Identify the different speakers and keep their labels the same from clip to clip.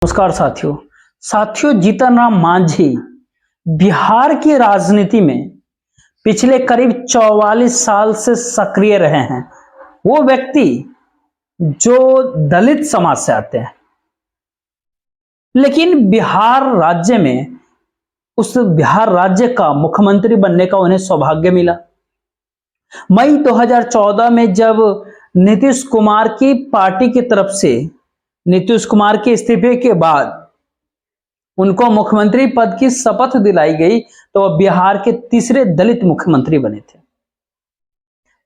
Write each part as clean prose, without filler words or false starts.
Speaker 1: नमस्कार साथियों जीतन राम मांझी बिहार की राजनीति में पिछले करीब 44 साल से सक्रिय रहे हैं। वो व्यक्ति जो दलित समाज से आते हैं, लेकिन बिहार राज्य का मुख्यमंत्री बनने का उन्हें सौभाग्य मिला। मई 2014 में जब नीतीश कुमार की पार्टी की तरफ से नीतीश कुमार के इस्तीफे के बाद उनको मुख्यमंत्री पद की शपथ दिलाई गई तो वह बिहार के तीसरे दलित मुख्यमंत्री बने थे।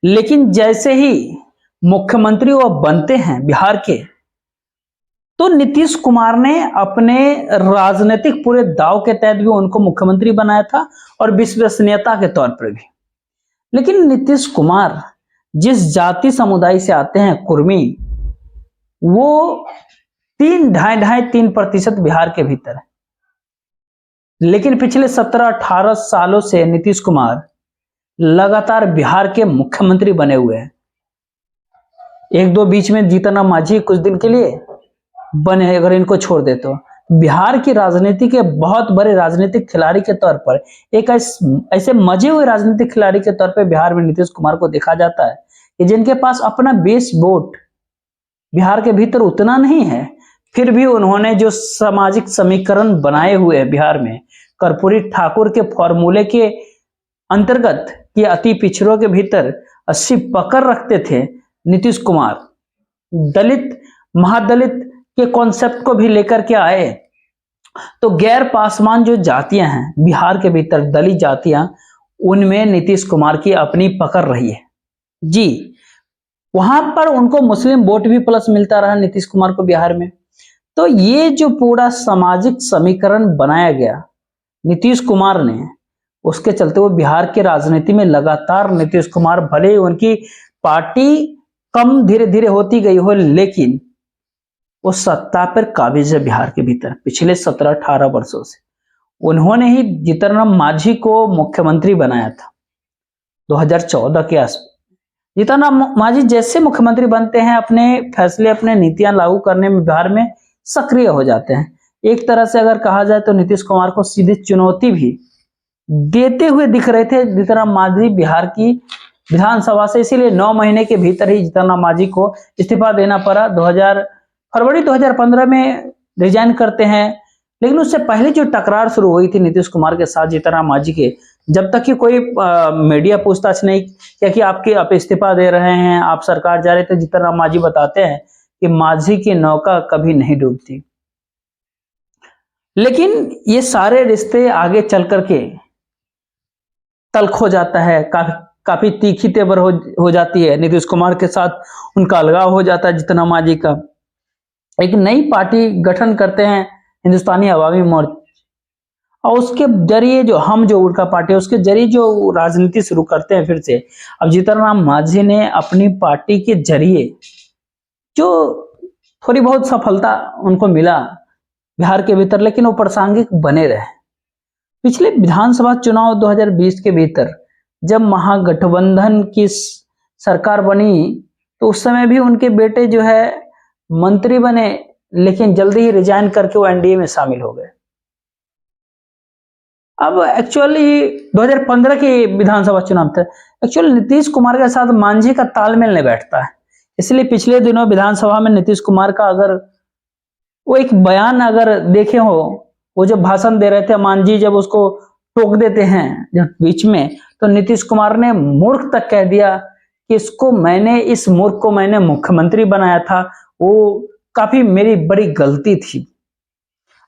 Speaker 1: लेकिन जैसे ही मुख्यमंत्री वह बनते हैं बिहार के, तो नीतीश कुमार ने अपने राजनीतिक पूरे दांव के तहत भी उनको मुख्यमंत्री बनाया था और विश्वसनीयता के तौर पर भी। लेकिन नीतीश कुमार जिस जाति समुदाय से आते हैं, कुर्मी, वो 3.5% बिहार के भीतर है। लेकिन पिछले 17-18 सालों से नीतीश कुमार लगातार बिहार के मुख्यमंत्री बने हुए हैं। एक दो बीच में जीतन राम मांझी कुछ दिन के लिए बने, अगर इनको छोड़ दे तो बिहार की राजनीति के बहुत बड़े राजनीतिक खिलाड़ी के तौर पर, एक ऐसे मजे हुए राजनीतिक खिलाड़ी के तौर पर बिहार में नीतीश कुमार को देखा जाता है कि जिनके पास अपना बेस वोट बिहार के भीतर उतना नहीं है, फिर भी उन्होंने जो सामाजिक समीकरण बनाए हुए हैं बिहार में, कर्पूरी ठाकुर के फॉर्मूले के अंतर्गत कि अति पिछड़ों के भीतर 80 पकड़ रखते थे नीतीश कुमार, दलित महादलित के कॉन्सेप्ट को भी लेकर के आए। तो गैर पासवान जो जातियां हैं बिहार के भीतर, दलित जातियां, उनमें नीतीश कुमार की अपनी पकड़ रही है जी। वहां पर उनको मुस्लिम वोट भी प्लस मिलता रहा नीतीश कुमार को बिहार में। तो ये जो पूरा सामाजिक समीकरण बनाया गया नीतीश कुमार ने, उसके चलते वो बिहार के राजनीति में लगातार नीतीश कुमार, भले उनकी पार्टी कम धीरे धीरे होती गई हो, लेकिन वो सत्ता पर काबिज है बिहार के भीतर पिछले 17-18 वर्षों से। उन्होंने ही जीतन राम मांझी को मुख्यमंत्री बनाया था 2014 के आसपास। जीतन राम मांझी जैसे मुख्यमंत्री बनते हैं, अपने फैसले, अपने नीतियां लागू करने में बिहार में सक्रिय हो जाते हैं। एक तरह से अगर कहा जाए तो नीतीश कुमार को सीधी चुनौती भी देते हुए दिख रहे थे जीतन राम मांझी बिहार की विधानसभा से। इसीलिए 9 महीने के भीतर ही जीतन राम मांझी को इस्तीफा देना पड़ा। फरवरी 2015 में रिजाइन करते हैं। लेकिन उससे पहले जो टकरार शुरू हुई थी नीतीश कुमार के साथ जीतन राम मांझी के, जब तक कि कोई मीडिया पूछताछ नहीं किया कि आप इस्तीफा दे रहे हैं, आप सरकार जा रहे थे, जीतन राम मांझी बताते हैं कि मांझी की नौका कभी नहीं डूबती। लेकिन ये सारे रिश्ते आगे चल करके तल्ख हो जाता है, काफी तीखी तेवर हो जाती है। नीतीश कुमार के साथ उनका अलगाव हो जाता है जीतन राम मांझी का। एक नई पार्टी गठन करते हैं, हिंदुस्तानी अवामी मोर्चा, और उसके जरिए जो उनका पार्टी है, उसके जरिए जो राजनीति शुरू करते हैं फिर से। अब जीतन राम मांझी ने अपनी पार्टी के जरिए जो थोड़ी बहुत सफलता उनको मिला बिहार के भीतर, लेकिन वो प्रासंगिक बने रहे। पिछले विधानसभा चुनाव 2020 के भीतर जब महागठबंधन की सरकार बनी, तो उस समय भी उनके बेटे जो है मंत्री बने, लेकिन जल्दी ही रिजाइन करके वो एनडीए में शामिल हो गए। अब एक्चुअली 2015 के विधानसभा चुनाव थे, एक्चुअली नीतीश कुमार के साथ मांझी का तालमेल नहीं बैठता है। इसलिए पिछले दिनों विधानसभा में नीतीश कुमार का अगर वो एक बयान अगर देखे हो, वो जो भाषण दे रहे थे, मांझी जब उसको टोक देते हैं जब बीच में, तो नीतीश कुमार ने मूर्ख तक कह दिया कि इस मूर्ख को मैंने मुख्यमंत्री बनाया था, वो काफी मेरी बड़ी गलती थी।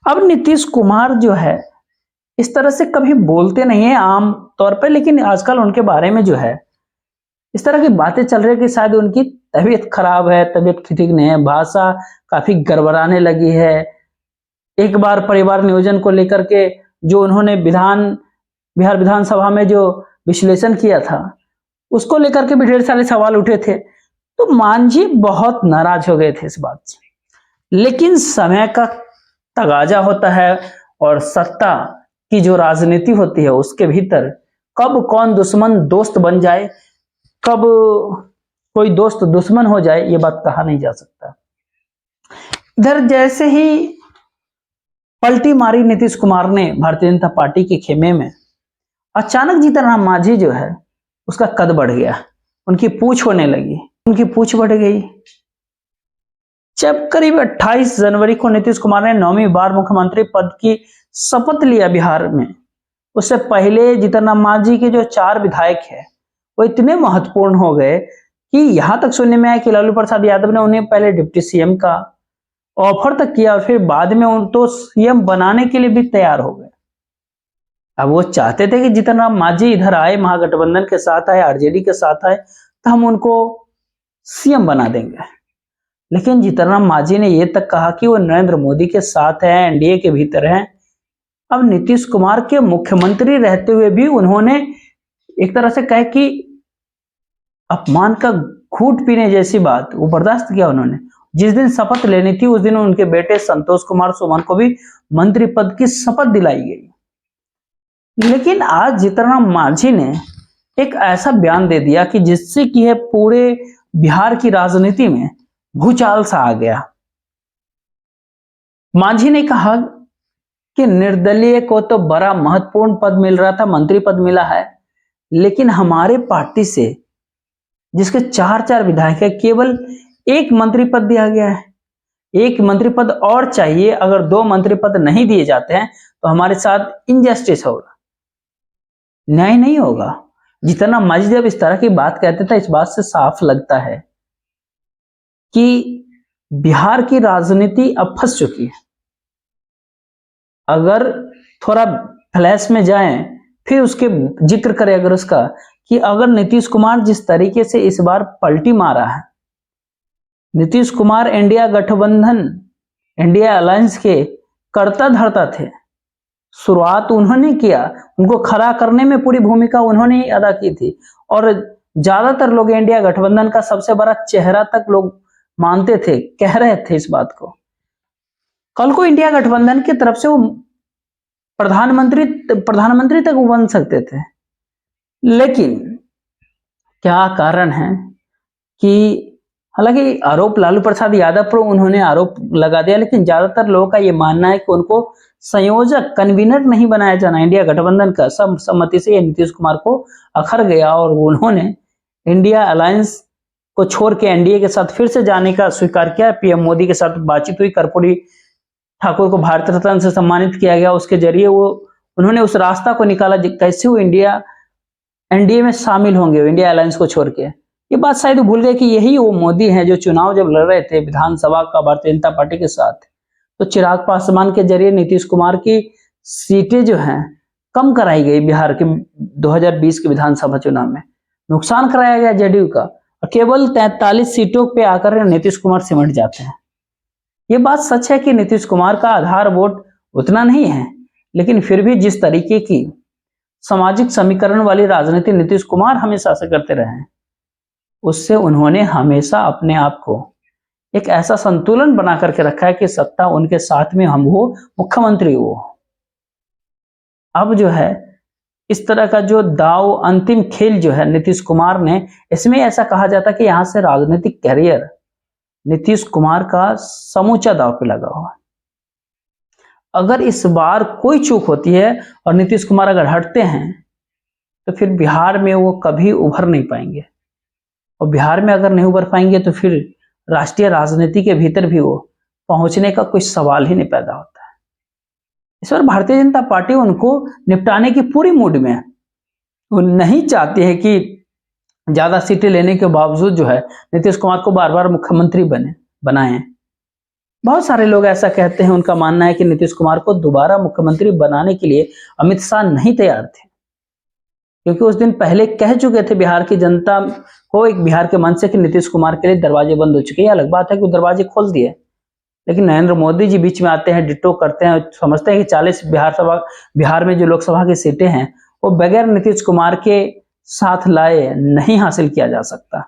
Speaker 1: अब नीतीश कुमार जो है इस तरह से कभी बोलते नहीं है आम तौर पर, लेकिन आजकल उनके बारे में जो है इस तरह की बातें चल रही है कि शायद उनकी तबीयत खराब है, तबीयत ठीक नहीं है, भाषा काफी गड़बड़ाने लगी है। एक बार परिवार नियोजन को लेकर के जो उन्होंने बिहार विधानसभा में जो विश्लेषण किया था, उसको लेकर के भी ढेर सारे सवाल उठे थे। तो मांझी बहुत नाराज हो गए थे इस बात से। लेकिन समय का तगाजा होता है और सत्ता की जो राजनीति होती है, उसके भीतर कब कौन दुश्मन दोस्त बन जाए, कब कोई दोस्त दुश्मन हो जाए, ये बात कहा नहीं जा सकता। इधर जैसे ही पलटी मारी नीतीश कुमार ने भारतीय जनता पार्टी के खेमे में। अचानक जीतन राम मांझी जो है उसका कद बढ़ गया, उनकी पूछ होने लगी, उनकी पूछ बढ़ गई। जब करीब 28 जनवरी को नीतीश कुमार ने 9वीं बार मुख्यमंत्री पद की शपथ लिया बिहार में, उससे पहले जीतन राम मांझी के जो 4 विधायक है वो इतने महत्वपूर्ण हो गए कि यहां तक सुनने में आया कि लालू प्रसाद यादव ने उन्हें पहले डिप्टी सीएम का ऑफर तक किया और फिर बाद में उन तो सीएम बनाने के लिए भी तैयार हो गए। अब वो चाहते थे कि जीतन राम मांझी इधर आए, महागठबंधन के साथ आए, आरजेडी के साथ आए, तो हम उनको सीएम बना देंगे। लेकिन जीतन राम मांझी ने यह तक कहा कि वो नरेंद्र मोदी के साथ है, एनडीए के भीतर है। अब नीतीश कुमार के मुख्यमंत्री रहते हुए भी उन्होंने एक तरह से कहे कि अपमान का घूंट पीने जैसी बात वो बर्दाश्त किया उन्होंने। जिस दिन शपथ लेनी थी उस दिन उनके बेटे संतोष कुमार सुमन को भी मंत्री पद की शपथ दिलाई गई। लेकिन आज जीतन राम मांझी ने एक ऐसा बयान दे दिया कि जिससे कि है पूरे बिहार की राजनीति में भूचाल सा आ गया। मांझी ने कहा कि निर्दलीय को तो बड़ा महत्वपूर्ण पद मिल रहा था, मंत्री पद मिला है, लेकिन हमारे पार्टी से जिसके 4 विधायक है केवल 1 मंत्री पद दिया गया है। 1 मंत्री पद और चाहिए। अगर 2 मंत्री पद नहीं दिए जाते हैं तो हमारे साथ इनजस्टिस होगा, न्याय नहीं होगा। जितना मांझी जब इस तरह की बात कहते थे, इस बात से साफ लगता है कि बिहार की राजनीति अब फंस चुकी है। अगर थोड़ा फ्लैश में जाएं, फिर उसके जिक्र करें अगर उसका, कि अगर नीतीश कुमार जिस तरीके से इस बार पलटी मारा है, नीतीश कुमार इंडिया गठबंधन, इंडिया अलायंस के कर्ता धर्ता थे। शुरुआत उन्होंने किया, उनको खड़ा करने में पूरी भूमिका उन्होंने ही अदा की थी और ज्यादातर लोग इंडिया गठबंधन का सबसे बड़ा चेहरा तक लोग मानते थे, कह रहे थे इस बात को। कल को इंडिया गठबंधन की तरफ से वो प्रधानमंत्री तक वो बन सकते थे। लेकिन क्या कारण है कि हालांकि आरोप लालू प्रसाद यादव पर उन्होंने आरोप लगा दिया, लेकिन ज्यादातर लोगों का ये मानना है कि उनको संयोजक, कन्वीनर नहीं बनाया जाना इंडिया गठबंधन का। सब सम्मति से नीतीश कुमार को अखर गया और उन्होंने इंडिया अलायंस को छोड़ के एनडीए के साथ फिर से जाने का स्वीकार किया। पीएम मोदी के साथ बातचीत हुई, कर्पूरी ठाकुर को भारत रत्न से सम्मानित किया गया, उसके जरिए उन्होंने उस रास्ता को निकाला कैसे वो इंडिया एनडीए में शामिल होंगे, इंडिया अलायंस को छोड़ के। ये बात शायद भूल गए कि यही वो मोदी हैं जो चुनाव जब लड़ रहे थे विधानसभा का भारतीय जनता पार्टी के साथ, तो चिराग पासवान के जरिए नीतीश कुमार की सीटें जो हैं कम कराई गई। बिहार के 2020 के विधानसभा चुनाव में नुकसान कराया गया जेडीयू का और केवल 43 सीटों पे आकर नीतीश कुमार सिमट जाते हैं। ये बात सच है कि नीतीश कुमार का आधार वोट उतना नहीं है, लेकिन फिर भी जिस तरीके की सामाजिक समीकरण वाली राजनीति नीतीश कुमार हमेशा से करते रहे हैं, उससे उन्होंने हमेशा अपने आप को एक ऐसा संतुलन बना करके रखा है कि सत्ता उनके साथ में हम हो, मुख्यमंत्री हो। अब जो है इस तरह का जो दाव, अंतिम खेल जो है नीतीश कुमार ने, इसमें ऐसा कहा जाता है कि यहां से राजनीतिक कैरियर नीतीश कुमार का समूचा दाव पे लगा हुआ है। अगर इस बार कोई चूक होती है और नीतीश कुमार अगर हटते हैं तो फिर बिहार में वो कभी उभर नहीं पाएंगे, और बिहार में अगर नहीं उभर पाएंगे तो फिर राष्ट्रीय राजनीति के भीतर भी वो पहुंचने का कोई सवाल ही नहीं पैदा होता है। इस बार भारतीय जनता पार्टी उनको निपटाने की पूरी मूड में है। वो नहीं चाहती है कि ज्यादा सीटें लेने के बावजूद जो है नीतीश कुमार को बार बार मुख्यमंत्री बनाएं। बहुत सारे लोग ऐसा कहते हैं, उनका मानना है कि नीतीश कुमार को दोबारा मुख्यमंत्री बनाने के लिए अमित शाह नहीं तैयार थे, क्योंकि उस दिन पहले कह चुके थे बिहार की जनता को, एक बिहार के मंच से, कि नीतीश कुमार के लिए दरवाजे बंद हो चुके हैं। अलग बात है कि वो दरवाजे खोल दिए, लेकिन नरेंद्र मोदी जी बीच में आते हैं, डिट्टो करते हैं, समझते हैं कि 40 बिहार में जो लोकसभा की सीटें हैं वो बगैर नीतीश कुमार के साथ लाए नहीं हासिल किया जा सकता,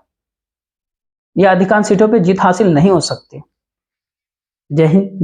Speaker 1: या अधिकांश सीटों पर जीत हासिल नहीं हो सकती। जय हिंद।